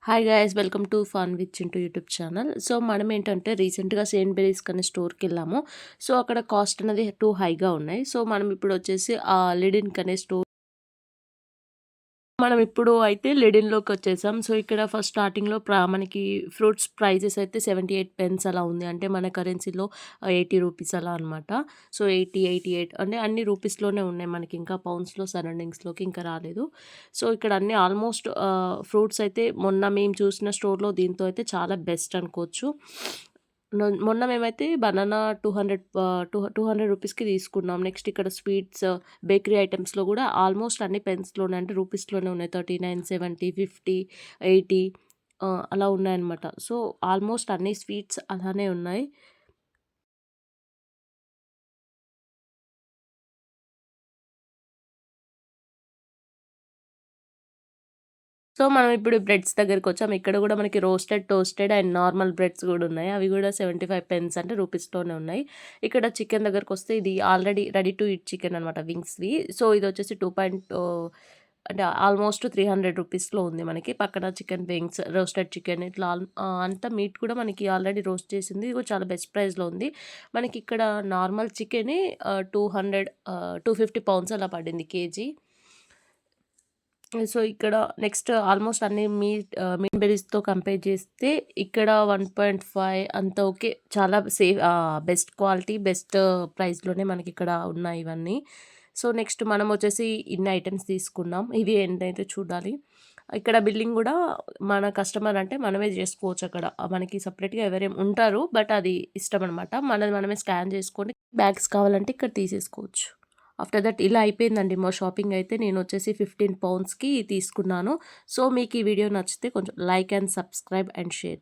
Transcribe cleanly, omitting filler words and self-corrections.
Hi guys, welcome to fun with Chintu YouTube channel. So మనం ఏంటంటే రీసెంట్గా సెయింట్ అనే స్టోర్కి వెళ్ళాము. సో అక్కడ కాస్ట్ అనేది టూ హైగా ఉన్నాయి. సో మనం ఇప్పుడు వచ్చేసి ఆ లిడిన్ అనే స్టోర్ మనం ఇప్పుడు అయితే లిడిన్‌లోకి వచ్చేసాం. సో ఇక్కడ ఫస్ట్ స్టార్టింగ్‌లో మనకి ఫ్రూట్స్ ప్రైజెస్ అయితే 78 పెన్స్ అలా ఉంది. అంటే మన కరెన్సీలో 80 రూపీస్ అలా అనమాట. సో 80, 88 అంటే అన్ని రూపీస్‌లోనే ఉన్నాయి. మనకి ఇంకా పౌండ్స్‌లో సరౌండింగ్స్‌లోకి ఇంకా రాలేదు. సో ఇక్కడ అన్నీ ఆల్మోస్ట్ ఫ్రూట్స్ అయితే మొన్న మేము చూసిన స్టోర్‌లో దీంతో అయితే చాలా బెస్ట్ అనుకోవచ్చు. మొన్న మేమైతే బనానా 200 200 రూపీస్‌కి తీసుకున్నాం. నెక్స్ట్ ఇక్కడ స్వీట్స్, బేకరీ ఐటెమ్స్‌లో గూడా ఆల్మోస్ట్ అన్ని పెన్స్‌లోనే అంటే రూపీస్‌లోనే ఉన్నాయి. 39, 70, 50, 80 అలా ఉన్నాయన్నమాట. సో ఆల్మోస్ట్ అన్ని స్వీట్స్ అలానే ఉన్నాయి. సో, మనం ఇప్పుడు బ్రెడ్స్ దగ్గరికొచ్చాం. ఇక్కడ గూడా మనకి roasted, toasted and normal breads గూడా ఉన్నాయి. అవి గూడా 75 పెన్స్ అంటే రూపీస్‌లోనే ఉన్నాయి. ఇక్కడ చికెన్ దగ్గరకొస్తే ఇది already ready to eat chicken అనమాట వింగ్స్‌వి. సో, ఇదొచ్చేసి 2 అంటే ఆల్మోస్ట్ 300 రూపీస్‌లో ఉంది మనకి. పక్కన చికెన్ వింగ్స్, రోస్టెడ్ చికెన్ ఇట్లా అంతా మీట్ కూడా మనకి ఆల్రెడీ రోస్ట్ చేసింది. ఇది కూడా చాలా బెస్ట్ ప్రైస్‌లో ఉంది. మనకిక్కడ నార్మల్ చికెనే 200 250 పౌండ్స్ అలా పడింది కేజీ. సో, ఇక్కడ నెక్స్ట్ ఆల్మోస్ట్ అన్ని మీట్ బెర్రీస్‌తో కంపేర్ చేస్తే ఇక్కడ 1.5 అంత ఓకే. చాలా బెస్ట్ క్వాలిటీ, బెస్ట్ ప్రైస్‌లోనే మనకిక్కడ ఉన్నాయి ఇవన్నీ. సో, నెక్స్ట్ మనం వచ్చేసి ఇన్ని ఐటెమ్స్ తీసుకున్నాం. ఇవి ఏంటైతే చూడాలి. ఇక్కడ బిల్లింగ్ గూడా మన కస్టమర్ అంటే మనమే జేసుకోవచ్చు అక్కడ. మనకి సెపరేట్‌గా ఎవరేం ఉంటారు. బట్ అది ఇష్టం అనమాట. మనది మనమే స్కాన్ చేసుకొని బ్యాగ్స్ కావాలంటే ఇక్కడ తీసేసుకోవచ్చు. ఆఫ్టర్ దట్ ఇలా అయిపోయిందండి మా షాపింగ్ అయితే. నేనొచ్చేసి 15 పౌండ్స్‌కి తీసుకున్నాను. సో, మీకు ఈ వీడియో నచ్చితే కొంచెం like and subscribe and share.